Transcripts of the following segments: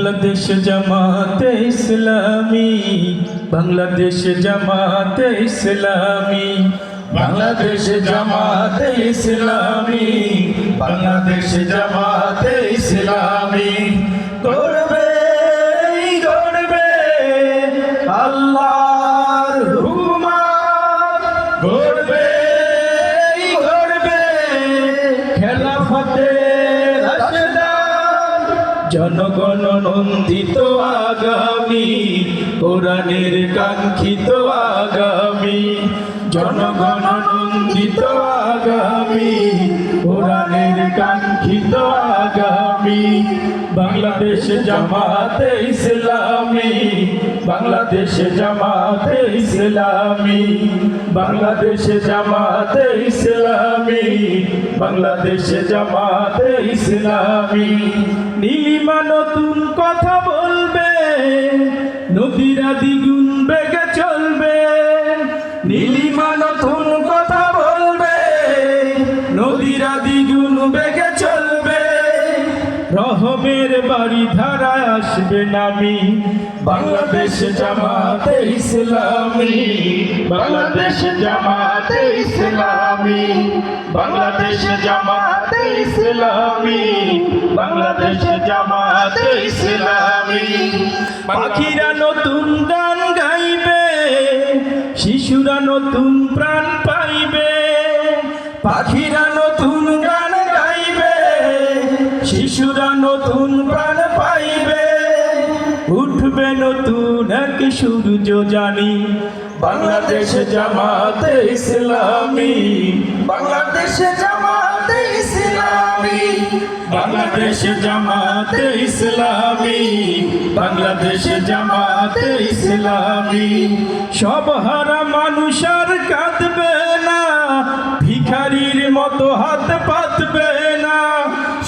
বাংলাদেশ জামাতে ইসলামী, বাংলাদেশ জামাতে ইসলামী, বাংলাদেশ জামাতে ইসলামী, বাংলাদেশ জামাতে ইসলামী। গড়বে গড়বে আল্লাহর হুকুমত, গড়বে গড়বে খেলাফতে রাশেদান, জনগণ নন্দিত আগামী, কোরআনের কাঙ্ক্ষিত আগামী, জনগণ নন্দিত আগামী, কোরআনের কাঙ্ক্ষিত আগামী। বাংলাদেশ জামাতে ইসলামী, বাংলাদেশ জামাতে ইসলামী, বাংলাদেশ জামাতে ইসলামী, বাংলাদেশ জামাতে ইসলামী। নীলিমা নতুন কথা বলবে, নদীরা দ্বিগুণ বেগে চলবে। নীলিমা নতুন কথা বলবে, নদীরা দ্বিগুণ বেগে চলবে। রহমের বাড়ি ধারায় আসবে নামি, বাংলাদেশ জামাতে ইসলামী, বাংলাদেশ জামাতে ইসলামী, বাংলাদেশ জামাতে ইসলামী, বাংলাদেশ জামাতে ইসলামী। পাখিরা নতুন গান গাইবে, শিশুরা নতুন প্রাণ পাইবে। পাখিরা নতুন গান গাইবে, শিশুরা নতুন প্রাণ পাইবে। উঠবে নতুন এক সূর্য জানি, বাংলাদেশ জামাতে ইসলামী, বাংলাদেশ জামাতে ইসলামী, বাংলাদেশ জামাতে ইসলামী, বাংলাদেশ জামাতে ইসলামী। সব হারা মানুষ আর কাঁদবে না, ভিখারির মতো হাত পাতবে না।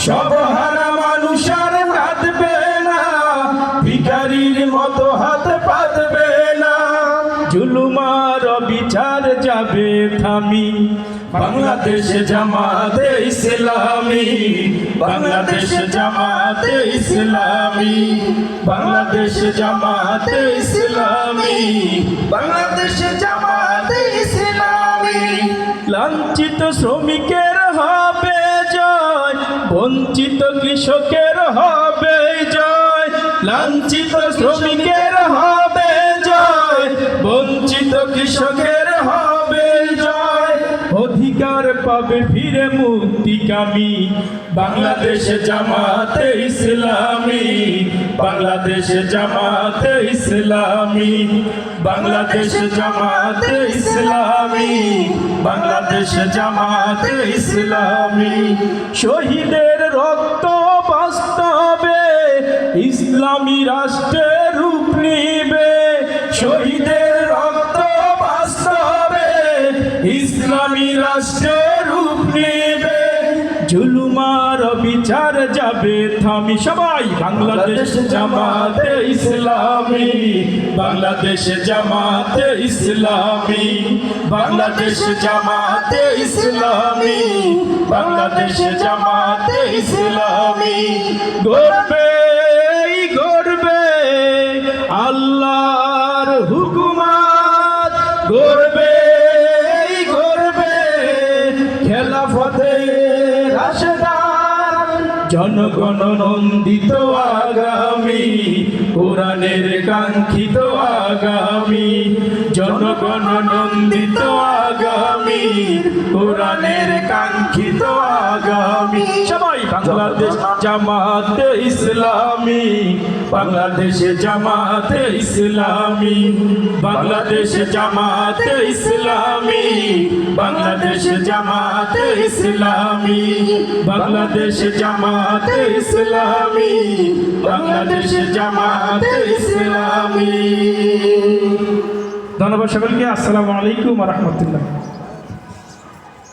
সব হারা মানুষ আর কাঁদবে না, ভিখারির মতো হাত পাতবে না। জুলুমার বিচার যাবে থামি, বাংলাদেশ জামাতে ইসলামী, বাংলাদেশ জামাতে ইসলামী, বাংলাদেশ জামাতে ইসলামী, বাংলাদেশ জামাতে ইসলামী। লাঞ্ছিত শ্রমিকের হবে জয়, বঞ্চিত কৃষকের হবে জয়। লাঞ্ছিত শ্রমিকের হবে জয়, বঞ্চিত কৃষকের হবে জয়। অধিকার পাবে ফিরে মুক্তিকামী, বাংলাদেশ জামাতে ইসলামী, বাংলাদেশ জামাতে ইসলামী, বাংলাদেশ জামাতে ইসলামী, বাংলাদেশ জামাতে ইসলামী। শহীদের রক্ত বাস্তবে ইসলামী রাষ্ট্রের রূপ নিবে। শহীদের রক্ত বাস্তবে ইসলামী রাষ্ট্রের রূপ নিবে। জুলুমার বিচার যাবে থামি, সবাই বাংলাদেশ জামাতে ইসলামী, বাংলাদেশ জামাতে ইসলামী, বাংলাদেশ জামাতে ইসলামী, বাংলাদেশ জামাতে ইসলামী। গড়বে গড়বে আল্লাহর হুকুমত, গড়বে গড়বে খেলাফতে রাশেদান, জনগণ নন্দিত আগামী, কোরআনের কাঙ্ক্ষিত আগামী, জনগণ নন্দিত আগামী, কোরআনের কাঙ্ক্ষিত আগামী। সবাই বাংলাদেশ জামাতে ইসলামী, বাংলাদেশ জামাতে ইসলামী, বাংলাদেশ জামাতে ইসলামী, বাংলাদেশ জামাতে ইসলামী, বাংলাদেশ জামাতে ইসলামী, বাংলাদেশ জামাতে ইসলামী। ধন্যবাদ সকলকে। আসসালামু আলাইকুম ওয়া রাহমাতুল্লাহ।